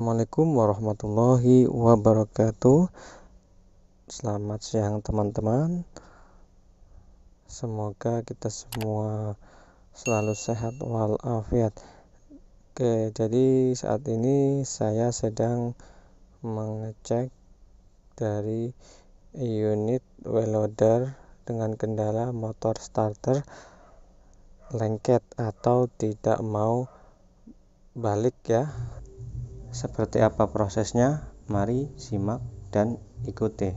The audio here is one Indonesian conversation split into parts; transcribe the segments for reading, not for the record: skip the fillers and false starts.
Assalamualaikum warahmatullahi wabarakatuh. Selamat siang teman-teman. Semoga kita semua selalu sehat walafiat. Oke, jadi saat ini saya sedang mengecek dari unit well loader dengan kendala motor starter lengket atau tidak mau balik ya. Seperti apa prosesnya? Mari simak dan ikuti.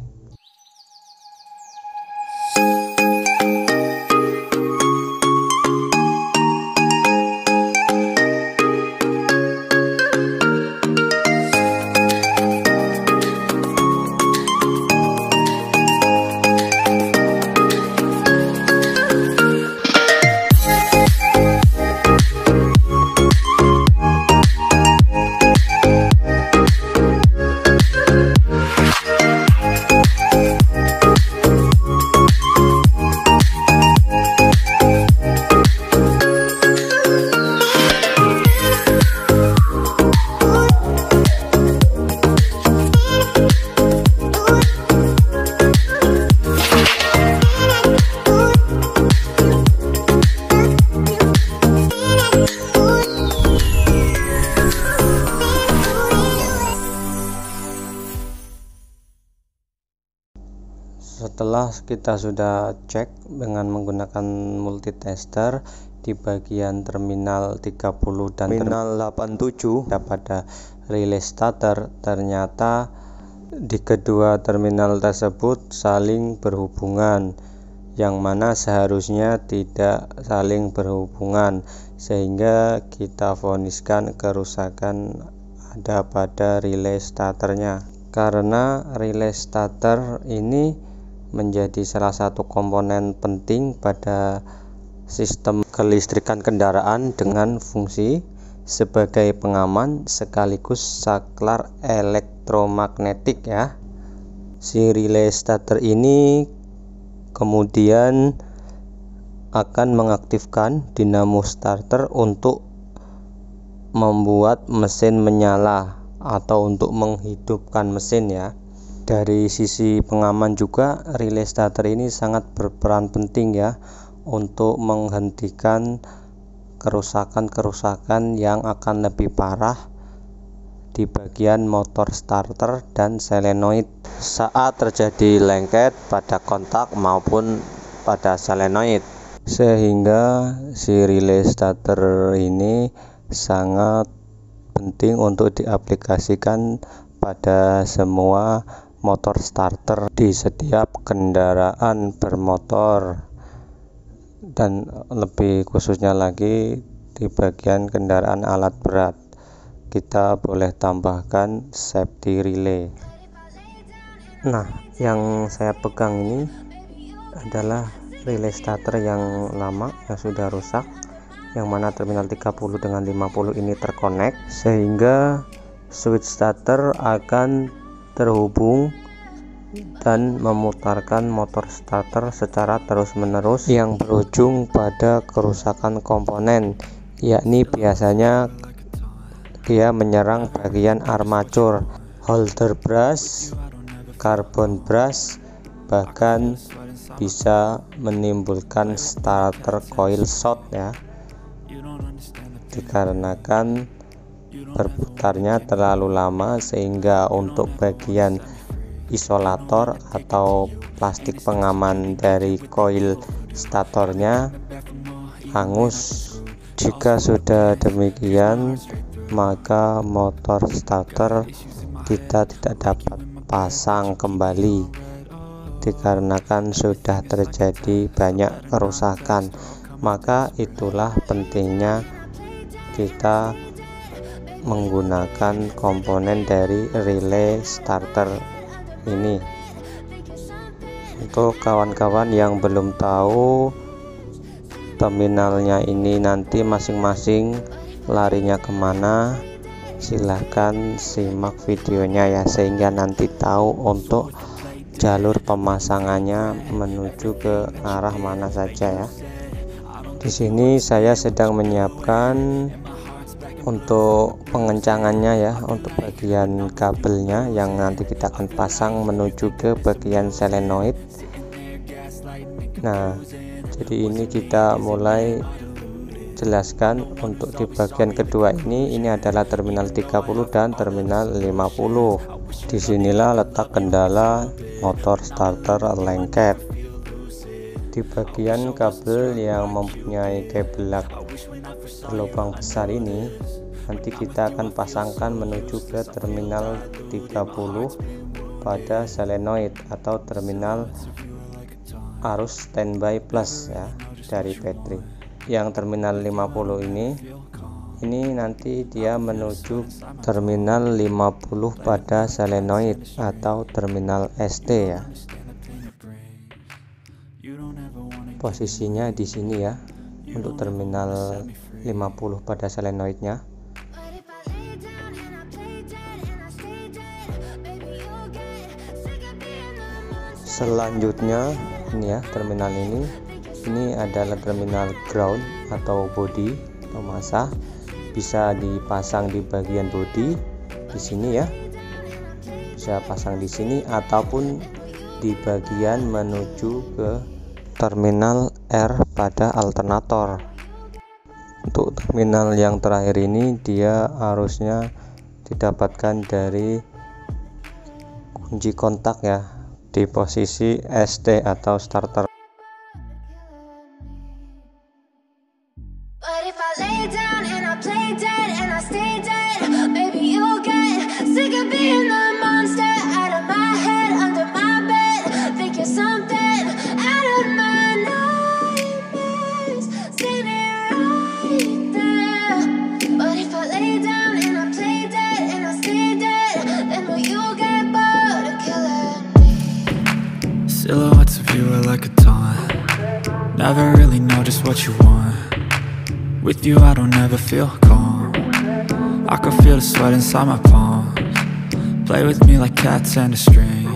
Setelah kita sudah cek dengan menggunakan multitester di bagian terminal 30 dan terminal 87 pada relay starter, ternyata di kedua terminal tersebut saling berhubungan, yang mana seharusnya tidak saling berhubungan, sehingga kita voniskan kerusakan ada pada relay starternya. Karena relay starter ini menjadi salah satu komponen penting pada sistem kelistrikan kendaraan dengan fungsi sebagai pengaman sekaligus saklar elektromagnetik ya. Si relay starter ini kemudian akan mengaktifkan dinamo starter untuk membuat mesin menyala atau untuk menghidupkan mesin ya. Dari sisi pengaman juga relay starter ini sangat berperan penting ya untuk menghentikan kerusakan-kerusakan yang akan lebih parah di bagian motor starter dan solenoid saat terjadi lengket pada kontak maupun pada solenoid, sehingga si relay starter ini sangat penting untuk diaplikasikan pada semua motor starter di setiap kendaraan bermotor, dan lebih khususnya lagi di bagian kendaraan alat berat kita boleh tambahkan safety relay. Nah, yang saya pegang ini adalah relay starter yang lama yang sudah rusak, yang mana terminal 30 dengan 50 ini terkonek, sehingga switch starter akan terhubung dan memutarkan motor starter secara terus-menerus yang berujung pada kerusakan komponen, yakni biasanya dia menyerang bagian armatur, holder brush, carbon brush, bahkan bisa menimbulkan starter coil short ya, dikarenakan berputarnya terlalu lama, sehingga untuk bagian isolator atau plastik pengaman dari koil statornya hangus. Jika sudah demikian, maka motor starter kita tidak dapat pasang kembali dikarenakan sudah terjadi banyak kerusakan. Maka itulah pentingnya kita menggunakan komponen dari relay starter ini. Untuk kawan-kawan yang belum tahu terminalnya ini nanti masing-masing larinya kemana, silahkan simak videonya ya, sehingga nanti tahu untuk jalur pemasangannya menuju ke arah mana saja ya. Di sini saya sedang menyiapkan untuk pengencangannya ya, untuk bagian kabelnya yang nanti kita akan pasang menuju ke bagian solenoid. Nah, jadi ini kita mulai jelaskan untuk di bagian kedua ini adalah terminal 30 dan terminal 50. Disinilah letak kendala motor starter lengket. Di bagian kabel yang mempunyai kabel berlubang besar ini nanti kita akan pasangkan menuju ke terminal 30 pada solenoid atau terminal arus standby plus ya dari baterai. Yang terminal 50 ini nanti dia menuju terminal 50 pada solenoid atau terminal ST ya. Posisinya di sini ya untuk terminal 50 pada solenoidnya. Selanjutnya ini ya, terminal ini adalah terminal ground atau body atau masa, bisa dipasang di bagian body di sini ya, bisa pasang di sini ataupun di bagian menuju ke terminal R pada alternator. Untuk terminal yang terakhir ini dia harusnya didapatkan dari kunci kontak ya di posisi ST atau starter. Silhouettes of you are like a taunt. Never really know just what you want. With you I don't ever feel calm. I can feel the sweat inside my palms. Play with me like cats and a string.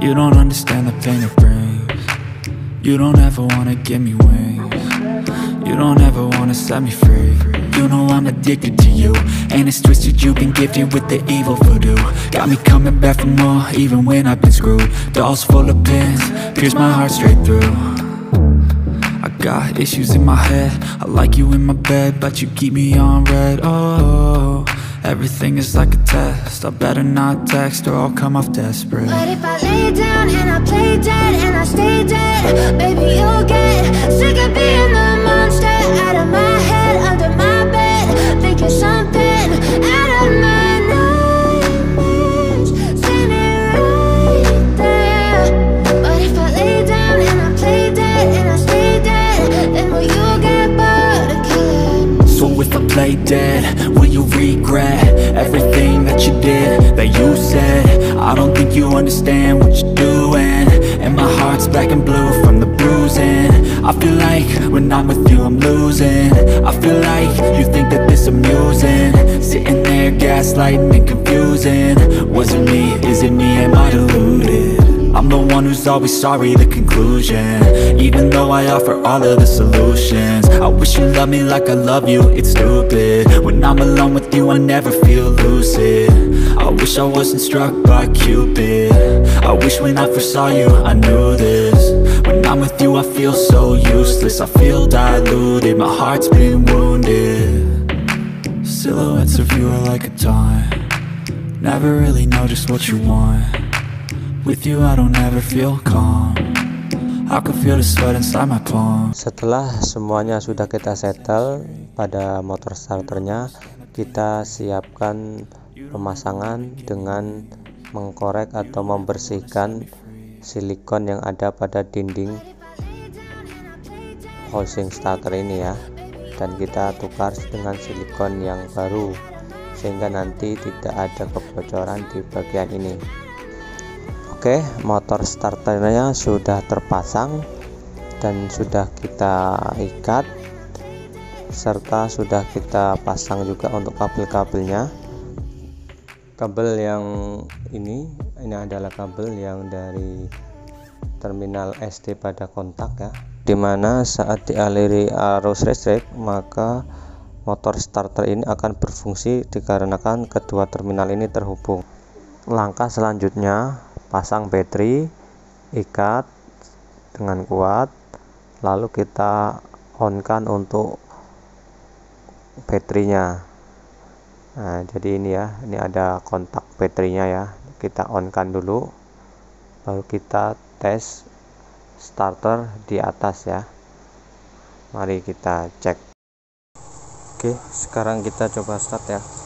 You don't understand the pain it brings. You don't ever wanna give me wings. You don't ever wanna set me free. You know I'm addicted to you, and it's twisted, you've been gifted with the evil voodoo. Got me coming back for more, even when I've been screwed. Dolls full of pins, pierce my heart straight through. I got issues in my head, I like you in my bed, but you keep me on red. Oh, everything is like a test, I better not text or I'll come off desperate. But if I lay down and I play dead and I stay dead, baby you'll get sick of being the monster out of my head, under my bed, thinking something out of my nightmares, standing right there. But if I lay down and I play dead and I stay dead, then will you get bored of killing me? So if I play dead, will you regret everything that you did, that you said? I don't think you understand what you're doing, and my heart's black and blue from the bruising. I feel like when I'm with you I'm losing. I feel like you think that this amusing, sitting there gaslighting and confusing. Was it me? Is it me? Am I deluded? I'm the one who's always sorry, the conclusion, even though I offer all of the solutions. I wish you loved me like I love you, it's stupid. When I'm alone with you I never feel lucid. I wish I wasn't struck by Cupid. I wish when I first saw you I knew this. When I'm with you I feel so useless, I feel diluted, my heart's been wounded. Silhouettes of you are like a taunt. Never really know just what you want. With you I don't ever feel calm. I can feel the sweat inside my palm. Setelah semuanya sudah kita settle pada motor starternya, kita siapkan pemasangan dengan mengkorek atau membersihkan silikon yang ada pada dinding housing starter ini ya, dan kita tukar dengan silikon yang baru sehingga nanti tidak ada kebocoran di bagian ini. Oke, motor starternya sudah terpasang dan sudah kita ikat, serta sudah kita pasang juga untuk kabel-kabelnya. Kabel yang ini adalah kabel yang dari terminal ST pada kontak ya, dimana saat dialiri arus listrik maka motor starter ini akan berfungsi dikarenakan kedua terminal ini terhubung. Langkah selanjutnya, pasang baterai, ikat dengan kuat, lalu kita on-kan untuk baterainya. Nah, jadi ini ya, ini ada kontak baterainya ya, kita on-kan dulu, baru kita tes starter di atas ya. Mari kita cek. Oke, sekarang kita coba start ya.